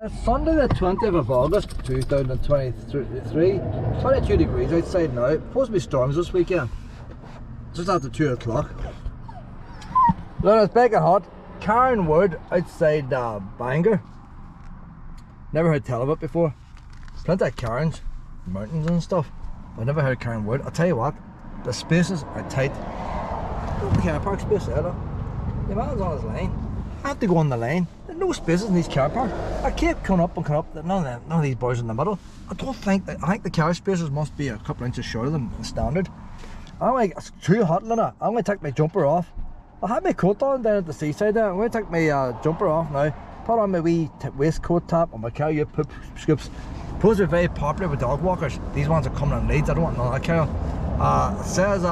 It's Sunday the 20th of August 2023, 22 degrees outside now. Supposed to be storms this weekend, just after 2 o'clock. Look, it's baking hot. Carin Woods outside Bangor. Never heard tell of it before. There's plenty of cairns, mountains and stuff, but I've never heard Carin Woods. I'll tell you what, the spaces are tight. Look at the car park space there, look. The man's on his lane. I have to go on the lane. There's no spaces in these car parks. I keep coming up. None of these boys in the middle. I think the car spaces must be a couple inches shorter than standard. I'm like, it's too hot, Luna. I'm going to take my jumper off. I had my coat on down at the seaside there. I'm going to take my jumper off now. Put on my wee waistcoat top on my car. You poop scoops. Supposed to be very popular with dog walkers. These ones are coming in Leeds. I don't want none of that car. It says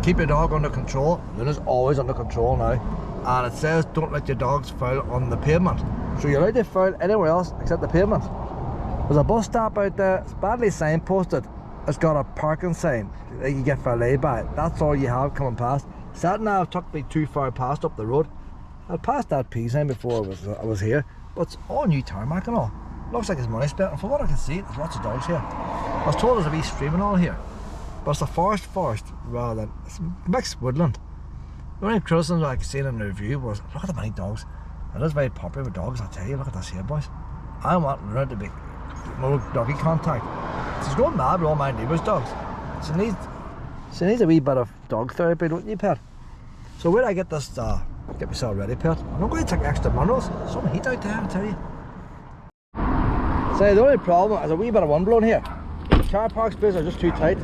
keep your dog under control. Luna's always under control now. And it says don't let your dogs foul on the pavement. So you're allowed to foul anywhere else except the pavement. There's a bus stop out there. It's badly signposted. It's got a parking sign that you get valeted by. That's all you have coming past. Sat nav took me too far past up the road. I passed that P sign before I was here, but it's all new tarmac and all. Looks like it's money spent, and from what I can see, there's lots of dogs here. I was told there's a wee stream and all here, but it's a forest rather than it's mixed woodland. The only criticism I could see in the review was look at the many dogs. It is very popular with dogs, I tell you. Look at this here, boys. I want Luna to be more doggy contact. She's going mad with all my neighbours' dogs. She needs a wee bit of dog therapy, don't you, pet? So where do I get this? Get myself ready, pet. I'm not going to take extra minerals. Some heat out there, I tell you. So the only problem is a wee bit of wind blowing here. Car park spaces are just too tight.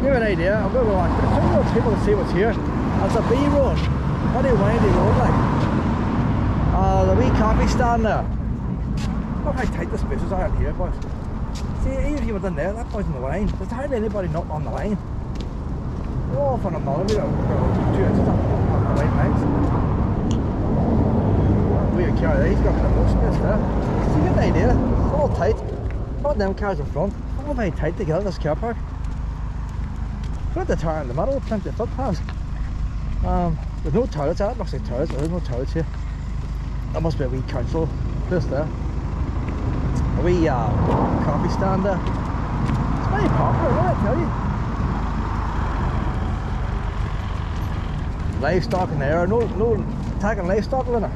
Give an idea, I'm going to go like this. I want people to see what's here. It's a B road, pretty windy road like. The wee coffee stand there. Look how tight the spaces are out here, boys. See, even if you were in there, that boy's in the line. There's hardly anybody not on the line. They're all off on a millimetre, 2 inches on the white lines. Weird car there, he's got the most space there. So you get the idea, it's all tight. Not them cars in front, all very tight together, this car park. Put the tire in the middle, plenty of footpaths. There's no toilets out, it looks like toilets, there is no toilets here. That must be a wee council place there. A wee coffee stand there. It's very popular, what I tell you. Livestock in there, no attacking livestock in there.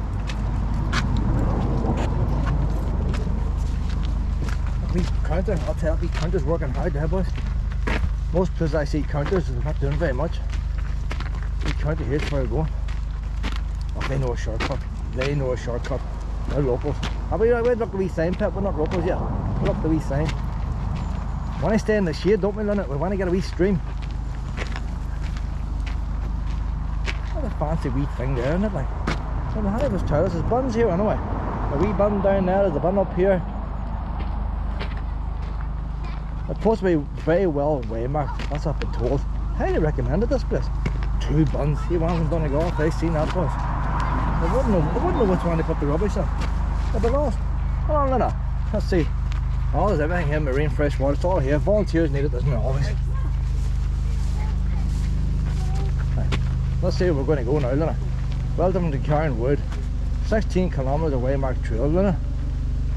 A wee counter, I'll tell you, wee counter's working hard there, boys. Most places I see counters, they're not doing very much. We counter here's where I go. Oh, they know a shortcut. They know a shortcut. They're locals. We look at the wee sign, Pep. We're not locals yet. We look at the wee sign. We want to stay in the shade, don't we, Lynette? We want to get a wee stream. What a fancy wee thing there, isn't it? Like, I don't know how there's toilets. There's buns here anyway. A wee bun down there. There's a bun up here. It's supposed to be very well waymarked, that's what I've been told. Highly recommended this place. 2 buns, he wasn't done a golf, they've seen that place. They wouldn't know which one to put the rubbish in. They'd be lost. Hold on, Lena. Let's see. Oh, there's everything here, marine fresh water, it's all here. Volunteers needed, isn't it always? Right. Let's see where we're going to go now, Lena. Welcome to Carin Woods. 16 kilometres of waymarked trail, Lena.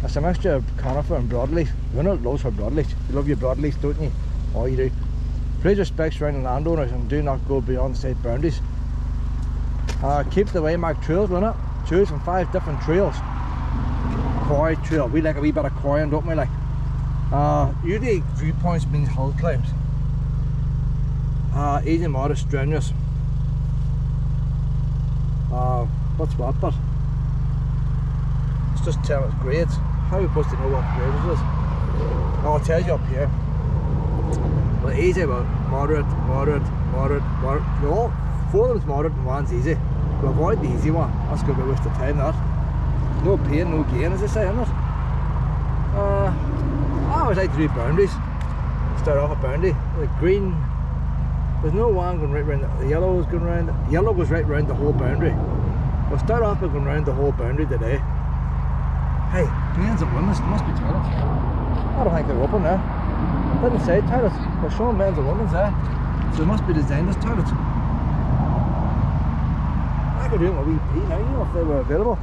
It's a mixture of conifer and broadleaf. You're not loads for broadleaf. You love your broadleaf, don't you? Oh, you do. Please respect surrounding landowners and do not go beyond state boundaries. Keep the waymarked trails, will it? Choose from 5 different trails. Quarry trail. We like a wee bit of quarrying, don't we? Like. Usually viewpoints means hill climbs. Easy, modest, strenuous. What's what? But it's just telling us grades. How are we supposed to know what grade it is? Oh, it tells you up here. Well, easy, well, moderate. All 4 of them's moderate and 1's easy. To avoid the easy one, that's going to be a waste of time, that. No pain, no gain, as they say, isn't it? I always like to do boundaries. Start off a boundary. The green, there's no one going right round the yellow is going round. The yellow goes right round the whole boundary. We'll start off by going round the whole boundary today. Hey, men's and women's, there must be toilets. I don't think they're open there. Didn't say toilets, they're showing men's and women's there. So they must be designed as toilets. were doing a wee pee now, you know, if they were available.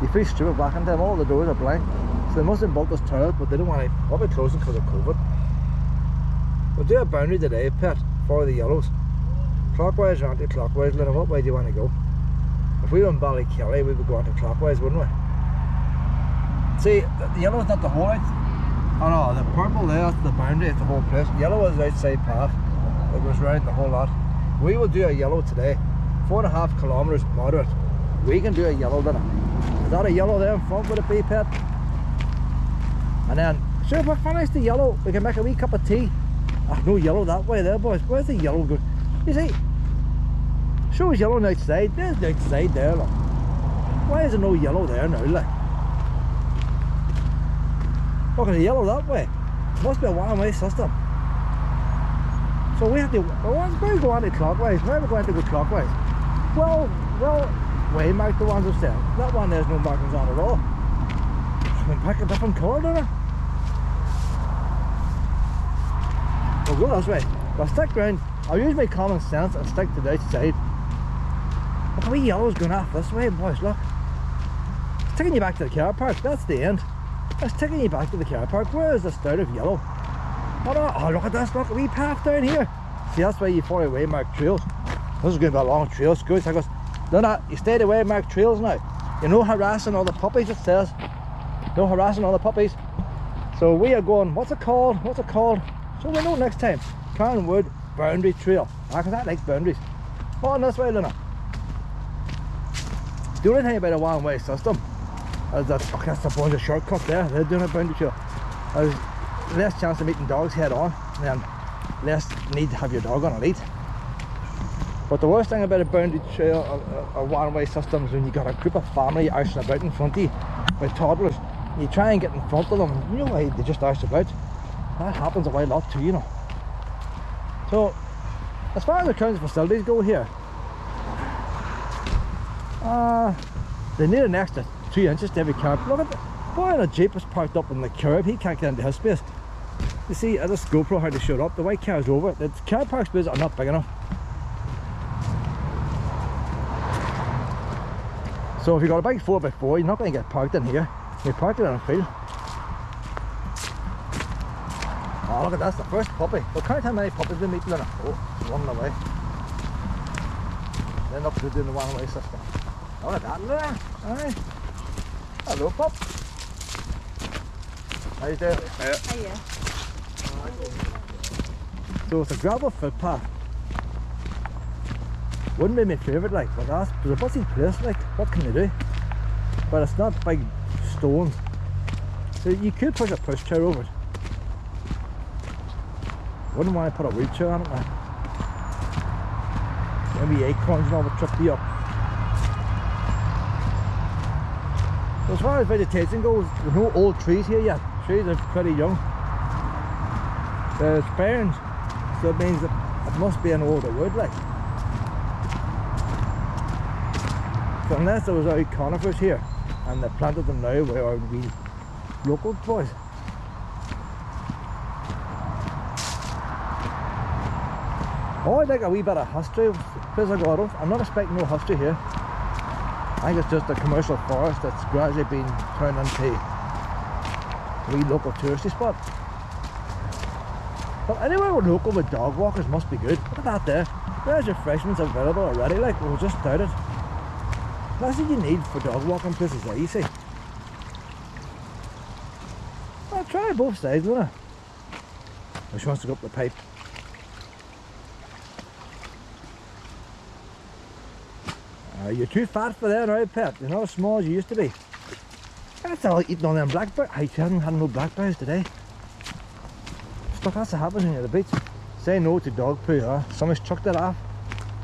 You free strip back into them, all the doors are blank. So they must have built this toilet, but they don't want to probably close it because of COVID. We'll do a boundary today, Pet, for the yellows. Clockwise or anti-clockwise, Lena, what way do you want to go? If we were in Ballykelly, we would go anti-clockwise, wouldn't we? See, the yellow is not the whole out. Oh no, the purple there, that's the boundary, it's the whole place. Yellow is the outside path. It goes round the whole lot. We will do a yellow today. 4.5 kilometres moderate. We can do a yellow dinner. Is that a yellow there in front, would it be, Pet? And then, sure, if we finish the yellow, we can make a wee cup of tea. Ah, no yellow that way there, boys. Where's the yellow go? You see, shows yellow on the outside. There's the outside there, look. Why is there no yellow there now, like? Look at the yellow that way. Must be a one-way system. So we have to, well, we go anti-clockwise. Where are we going to go clockwise? Well, waymark the ones upstairs. That one there's no markings on at all. I can pick a different colour, don't I? We'll go this way. I'll stick round. I'll use my common sense and stick to the outside. Look, a wee yellow's going off this way, boys, look. It's taking you back to the car park, that's the end. It's taking you back to the car park. Where is the start of yellow? Oh, no. Oh, look at this, look, a wee path down here. See, that's why you follow waymarked trails. This is going to be a long trail, Scoots. I goes, no, you stay the waymarked trails now. You're no harassing all the puppies, it says. No harassing all the puppies. So we are going, what's it called? So we know next time. Carin Woods boundary trail. Because I like boundaries. On this way, Luna. The only thing about a one-way system is that, okay, that's a bunch of shortcut there. They're doing a boundary trail. There's less chance of meeting dogs head on, and then less need to have your dog on a lead. But the worst thing about a boundary trail, a one-way system, is when you got a group of family arching about in front of you with toddlers. You try and get in front of them, and you know why they just arch about. That happens a while lot too, you know. So, as far as the council facilities go here, they need an extra 2 inches to every car. Look at the boy in a Jeep is parked up in the curb. He can't get into his space. You see, at this GoPro how they showed up, the white car is over. The car park spaces are not big enough. So if you've got a big 4x4, you're not going to get parked in here. You park it on a field. Oh, look at this, the first puppy. Well, count how many puppies we meet in it. Oh, one away. Then up to doing the one-way system. Look at that, look at that. Alright. Hello, pup. How you doing? Hiya. So it's a gravel footpath. Wouldn't be my favourite, like, but that's a busy place, like, what can you do? But it's not big stones. So you could push a pushchair over it. Wouldn't want to put a wheelchair on it, man. Maybe acorns and all would trip you up. So as far as vegetation goes, there's no old trees here yet. Trees are pretty young. There's ferns, so it means that it must be an older wood, like. So unless there was out conifers here, and they planted them now, where are we local boys? Oh, I'd like a wee bit of history. I'm not expecting no history here. I think it's just a commercial forest that's gradually been turned into a wee local touristy spot. But anywhere we're local with dog walkers must be good. Look at that there. There's refreshments available already, like we just started. That's what you need for dog walking places there, you see. I'll try both sides, won't I? Which wants to go up the pipe? You're too fat for that now, Pet. You're not as small as you used to be. That's all eating on them blackberries. I haven't had no blackberries today. Stuff has to happen when you're at the beach. Say no to dog poo, huh? Someone's chucked it off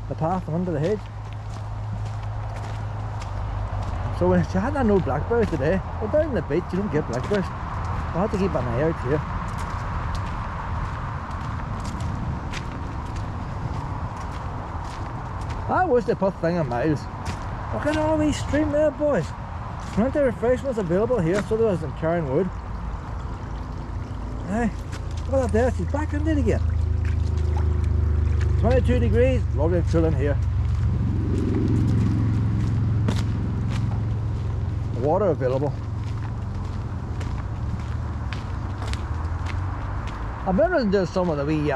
the path and under the hedge. So if you hadn't had no blackberries today, well, down the beach you don't get blackberries. I'll have to keep an eye out here. I wish they put thing on miles. Look at all these stream there, boys. Plenty of refreshments available here, so there is in Carin Woods. Hey, look at that there, she's back in it again. 22 degrees, lovely and chilling here. water available. I've been into some of the wee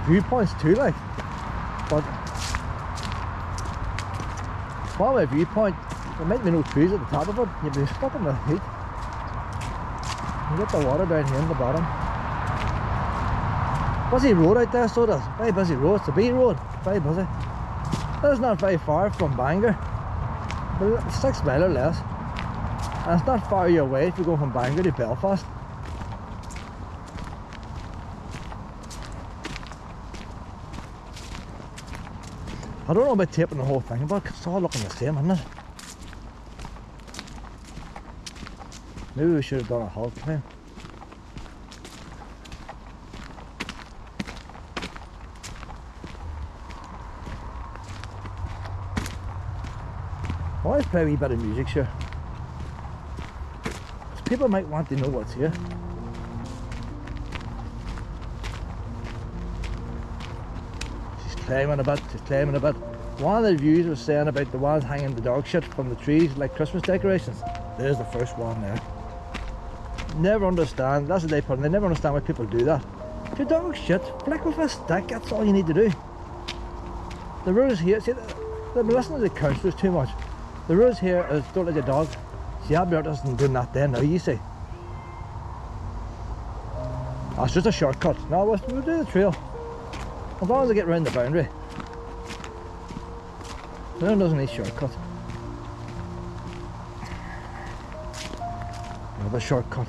viewpoints too, like, but from my viewpoint, there might be no trees at the top of it. You'd be stuck in the heat. You get the water down here in the bottom. Busy road out there, so it is. Very busy road. It's a B road. Very busy. It's not very far from Bangor, but it's 6 miles or less. And it's not far your way if you go from Bangor to Belfast. I don't know about taping the whole thing, but it's all looking the same, isn't it? Maybe we should have done a halt climb. I always play a wee bit of music, sure. People might want to know what's here. She's climbing a bit, she's climbing a bit. One of the reviews was saying about the ones hanging the dog shit from the trees like Christmas decorations. There's the first one there. Never understand, that's what they put in, they never understand why people do that. If your dog shit, flick with a stick, that's all you need to do. The rules here, see, I'm listening to the counsellors too much. The rules here is don't let your dog. See, I'll be interested in doing that then now, you see. That's just a shortcut. No, we'll do the trail. As long as I get round the boundary. Then doesn't need shortcut. Another shortcut.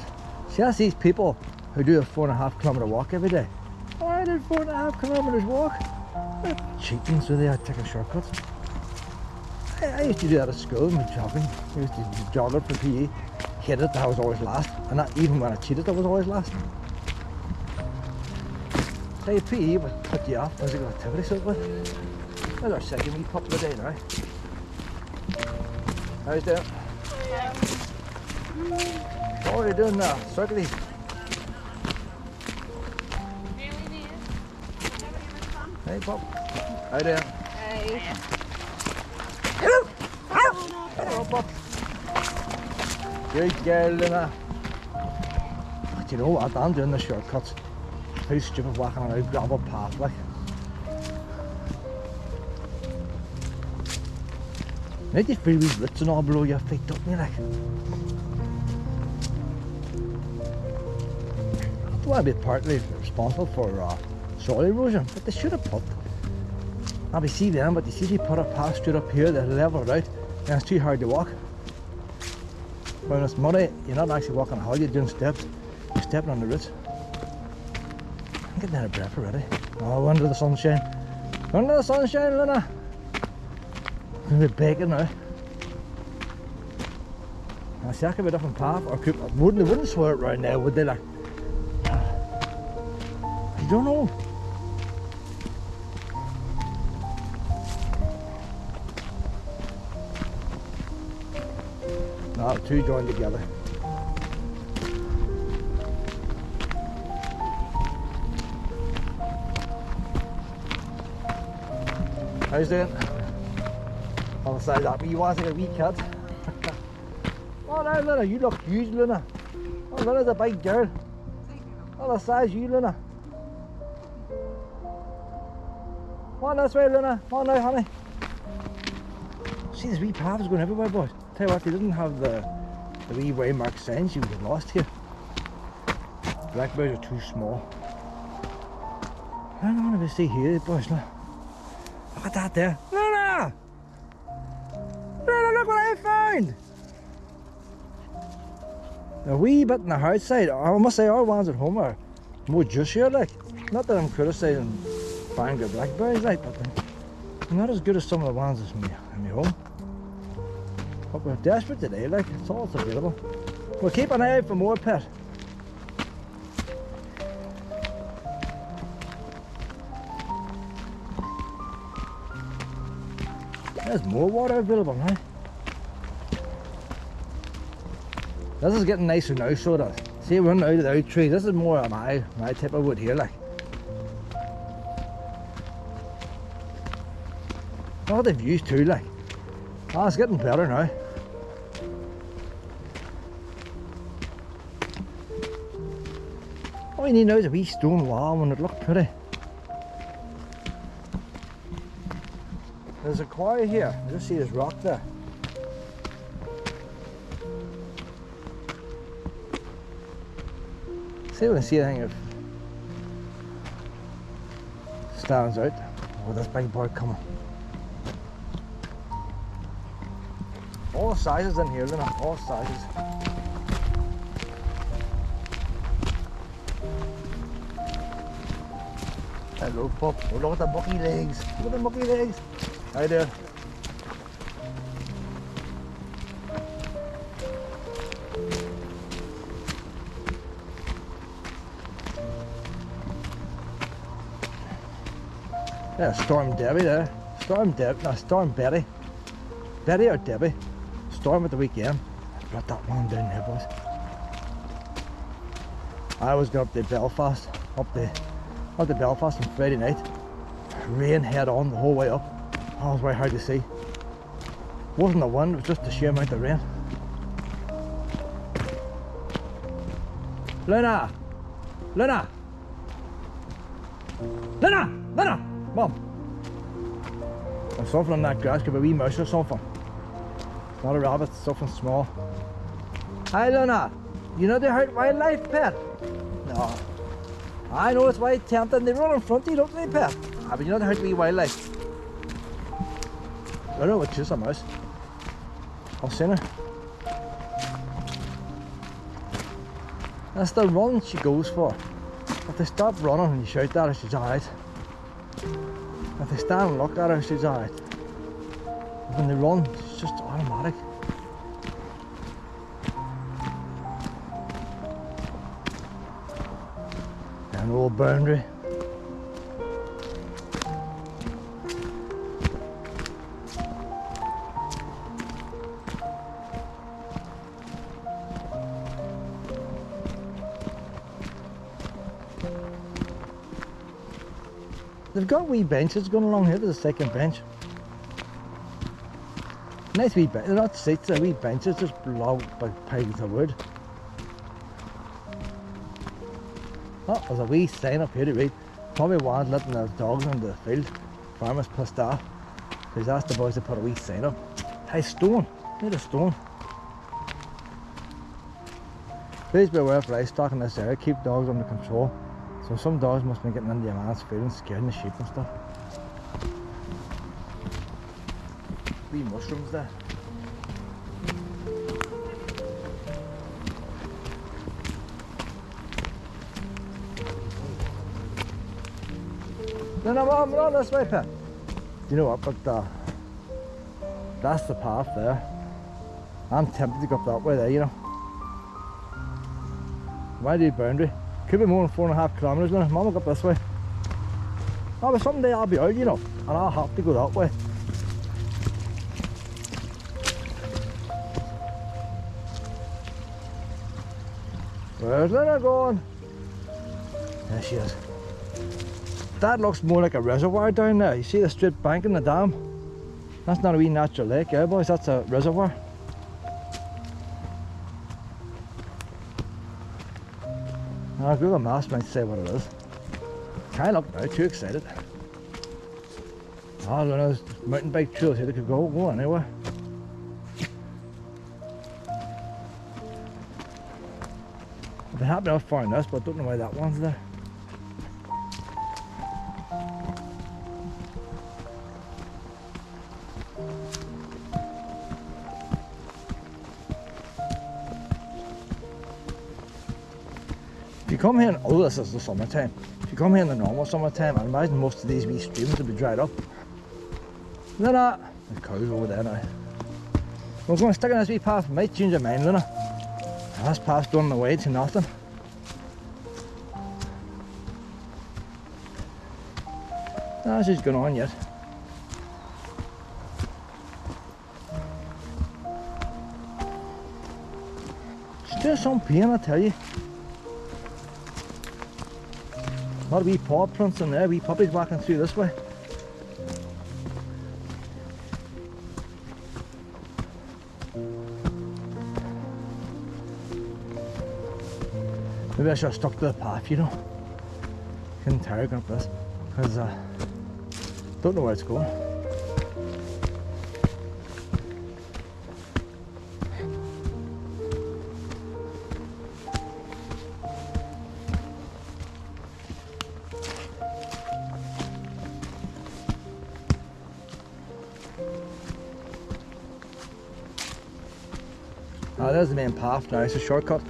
See, that's these people who do a 4.5 kilometre walk every day. Oh, I did 4.5 kilometres walk. They're cheating, so they had to take a shortcut. I used to do that at school, my jogging. I used to jog it for PE. Hated it, I was always last. And not even when I cheated, I was always last. So PE would put you off physical activity, so it would. That's our second wee pup of the day now. How's that? What are you doing now? Circling. Hey pup. How there? Hey. Hello! Hello, pup. Good girl, Luna. But you know what? I'm doing the shortcuts. Too stupid walking on a gravel path, like. Now you feel these roots and all below your feet, don't you, like? I don't want to be partly responsible for soil erosion, but they should have put. I'll be see them, but you see they put a path straight up here, they level it out, and it's too hard to walk. When it's muddy, you're not actually walking a hill, you're doing steps. You're stepping on the roots. I'm getting out of breath already. Oh, under the sunshine. Under the sunshine, Luna. I'm going to be baking now. I see, that could be a different path, or could, they wouldn't swear it right now, would they, like? I don't know. No, two joined together. How's doing? On the side of that, you want to take a wee cat? Oh no, Luna, you look huge, Luna. Oh, Luna's a big girl. Oh, the size you, Luna. Come on this way, Luna. Come on now, honey. See, there's wee paths going everywhere, boys. Tell you what, if you didn't have the wee waymark signs, you would get lost here. Blackberries are too small. I don't want to see here, boys. Look at that there. Luna! Luna, look what I found! A wee bit on the hard side. I must say, our ones at home are more juicier, like. Not that I'm criticising Bangor blackberries, like, but they're not as good as some of the ones in my home. But we're desperate today, like, it's all that's available. We'll keep an eye out for more, pet. There's more water available now. This is getting nicer now, so it is. See, we're running out of the out trees. This is more of my type of wood here, like. Look at the views too, like. Oh, it's getting better now. All you need now is a wee stone wall and it look pretty. There's a quarry here. I just see this rock there. See if I can see anything if stands out. Oh, this big bird coming. All sizes in here, Luna, all sizes. Hello, pup. Oh, look at the mucky legs. Look at the mucky legs. Hi there. Yeah, Storm Debbie there. Storm Betty. Betty or Debbie. Storm at the weekend. Got that one down there, boys. I was going up to Belfast. Up to Belfast on Friday night. Rain head on the whole way up. Oh, it was very hard to see. Wasn't the wind, it was just the sheer amount of rain. Luna! Luna! Luna! Luna! Mom! There's something on that grass, could be a wee mouse or something. It's not a rabbit, it's something small. Hi Luna! You know they hurt wildlife, pet? No. I know it's why tempting, they run in front of you, don't they, pet? Ah, but you know they hurt wee wildlife. I don't know what chase a mouse. I've seen her. That's the run she goes for. If they stop running and you shout at her, she's alright. If they stand and look at her, she's alright. When they run, it's just automatic. An old boundary. They've got wee benches going along here. There's a second bench. Nice wee bench. They're not seats, they're wee benches, just long big piles of wood. Oh, there's a wee sign up here to read. Probably wasn't letting the dogs on the field. Farmers pissed off. So he's asked the boys to put a wee sign up. Hey, stone. Made of stone. Please beware of livestock in this area. Keep dogs under control. So some dogs must be getting into your man's field and scaring the sheep and stuff. Wee mushrooms there. No, Mom, we're on this way, pet. You know what, but that's the path there. I'm tempted to go up that way there, you know. Why do you boundary? Could be more than 4.5 kilometres, Mum will go up this way. Oh, but someday I'll be out, you know, and I'll have to go that way. Where's Luna going? There she is. That looks more like a reservoir down there. You see the straight bank in the dam? That's not a wee natural lake, yeah boys, that's a reservoir. Now Google Maps might say what it is. Can't look now, too excited. Oh, there's mountain bike trails here that could go anywhere. I've been happy enough finding this, but I don't know why that one's there. If you come here, oh, this is the summertime. If you come here in the normal summertime, I imagine most of these wee streams would be dried up. Luna! There's cows over there now. We're going to stick on this wee path, might change your mind, Luna. This path's going away to nothing. No, she's going on yet. She's doing some pain, I tell you. A lot of wee paw prints in there, wee puppies walking through this way. Maybe I should have stuck to the path, you know. Getting tired going up this, because don't know where it's going. Oh, there's the main path now, it's a shortcut.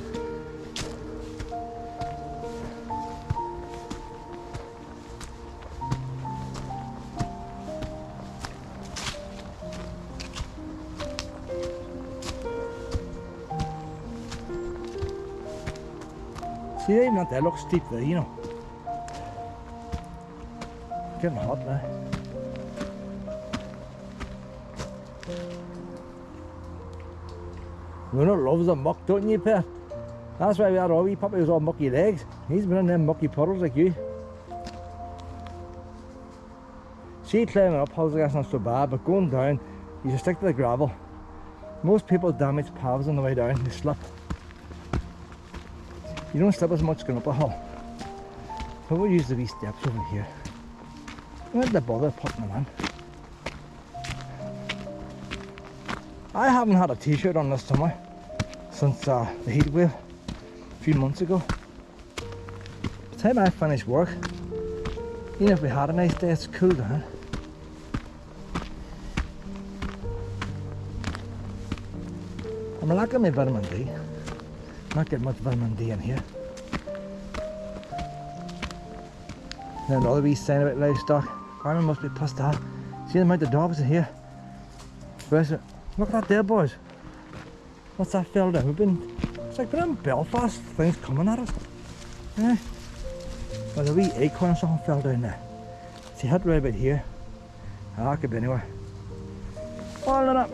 See, even that there looks steep there, you know. Getting hot now. Luna loves the muck, don't you, Pet? That's why we had our wee puppy with all mucky legs. He's been in them mucky puddles like you. See, climbing up hills, I guess not so bad, but going down, you just stick to the gravel. Most people damage paths on the way down, they slip. You don't slip as much going up a hill. But we'll use the wee steps over here. Why did they bother putting them in? I haven't had a t-shirt on this summer since the heat wave a few months ago. By the time I finish work, even if we had a nice day, it's cool down. I'm lacking my vitamin D. Not getting much vitamin D in here. Now another wee sign about livestock. Farmer must be pissed off. See the amount of dogs in here. Look at that there, boys. What's that fell down? It's like we're in Belfast, things coming at us. Yeah. Well, a wee acorn or something fell down there. See, hit right about here. Ah, it could be anywhere. All it up.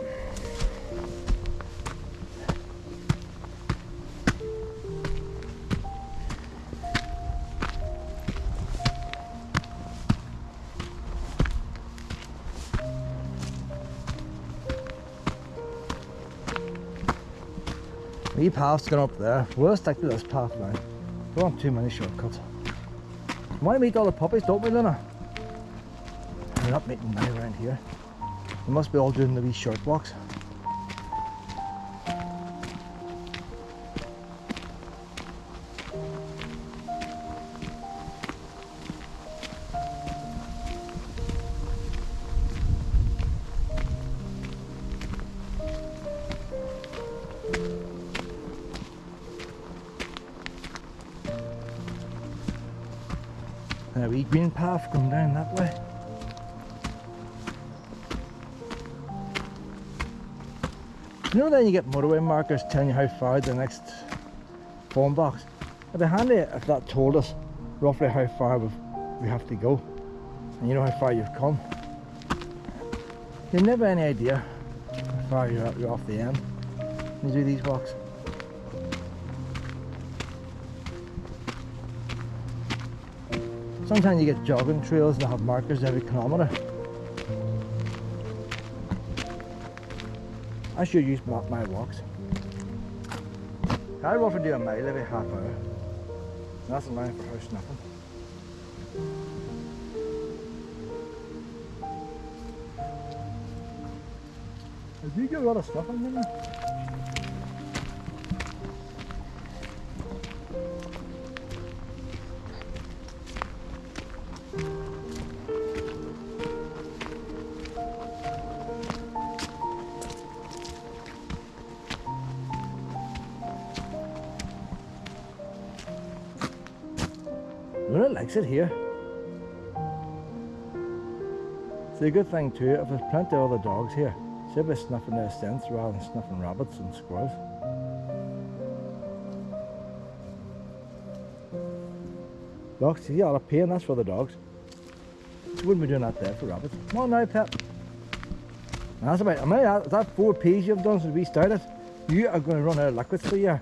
Wee path's going up there. We'll stick to this path now. We don't want too many shortcuts. We want to meet all the puppies, don't we, Luna? We're not meeting many around here. We must be all doing the wee short walks. A wee green path going down that way. You know, then you get motorway markers telling you how far the next phone box. It'd be handy if that told us roughly how far we have to go, and you know how far you've come. You've never any idea how far you're off the end when you do these walks. Sometimes you get jogging trails that have markers every kilometre. I should use my walks. I roughly do a mile every half hour. That's allowing for house snuffing. Do you get a lot of snuffing in there? Luna likes it here. It's a good thing too, if there's plenty of other dogs here, she'll be snuffing their scents rather than snuffing rabbits and squirrels. Look, see all the pain, that's for the dogs. She wouldn't be doing that there for rabbits. Come on now, Pep. And that's about, that 4 P's you've done since we started. You are going to run out of liquids for a year.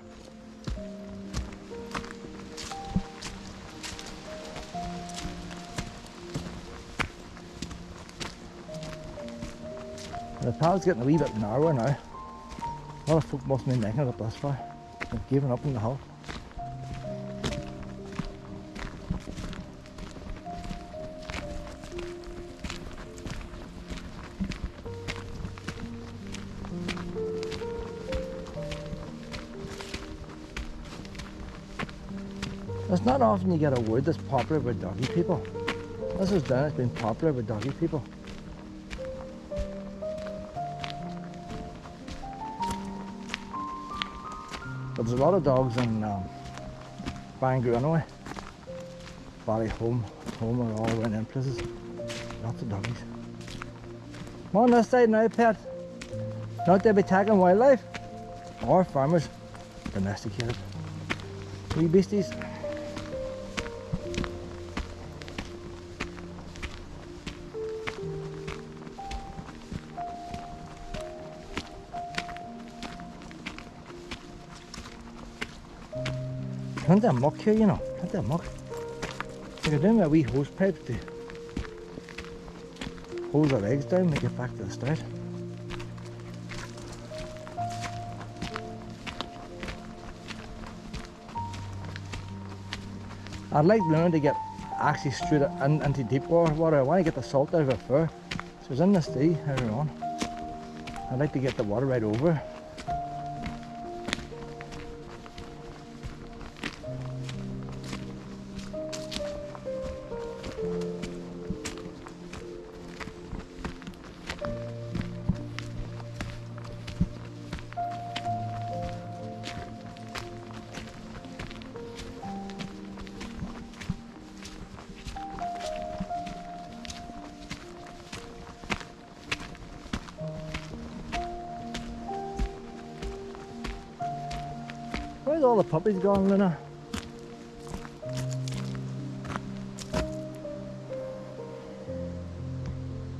The path's getting a wee bit narrower now. A lot of folk mustn't be making it up this far. They've given up in the hill. It's not often you get a word that's popular with doggy people. This is down, it's been popular with doggy people. But there's a lot of dogs in Bangor anyway. Valley home and all around them places. Lots of doggies. Come on this side now, pet. Not to be attacking wildlife or farmers. Domesticated. Wee beasties. Plenty of muck here, you know. Plenty of muck. You can do my wee hose pipe to hose our eggs down and get back to the start. I'd like Luna to get actually straight into deep water. I want to get the salt out of her fur. So it's in the sea earlier on. I'd like to get the water right over. Where's all the puppies gone, Luna?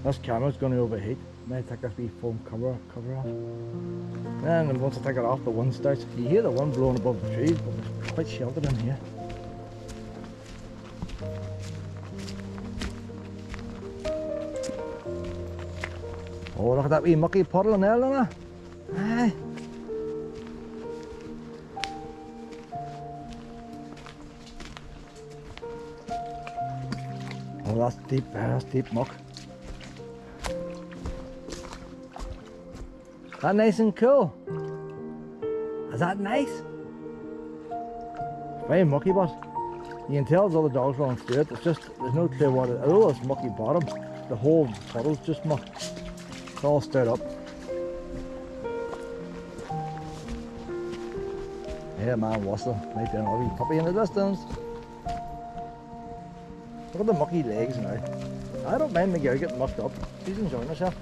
This camera's going to overheat. Might take this wee foam cover off. And once I take it off, the wind starts. You hear the wind blowing above the trees, but it's quite sheltered in here. Oh, look at that wee mucky puddle in there, Luna. Aye. Oh, that's deep muck. That nice and cool. Is that nice? Very mucky, but you can tell there's other dogs running through it. It's just, there's no clear water. Although it's mucky bottom, the whole puddle's just muck. It's all stirred up. Yeah, man, whistling. Right there, a wee puppy in the distance. Look at the mucky legs now. I don't mind the girl getting mucked up. She's enjoying herself.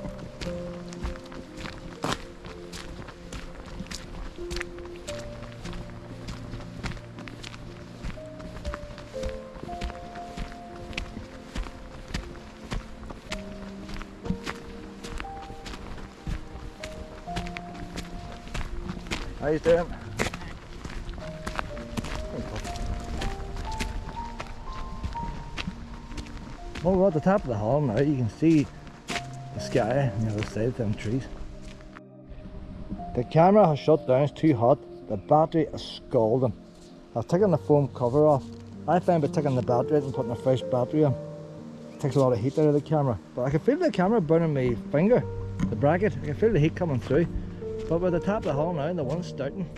How you doing? Well, we're at the top of the hall now. You can see the sky on the other side of them trees. The camera has shut down, it's too hot. The battery is scalding. I've taken the foam cover off. I find by taking the battery out and putting a fresh battery in, it takes a lot of heat out of the camera. But I can feel the camera burning my finger, the bracket. I can feel the heat coming through. But we're at the top of the hall now and the wind's starting.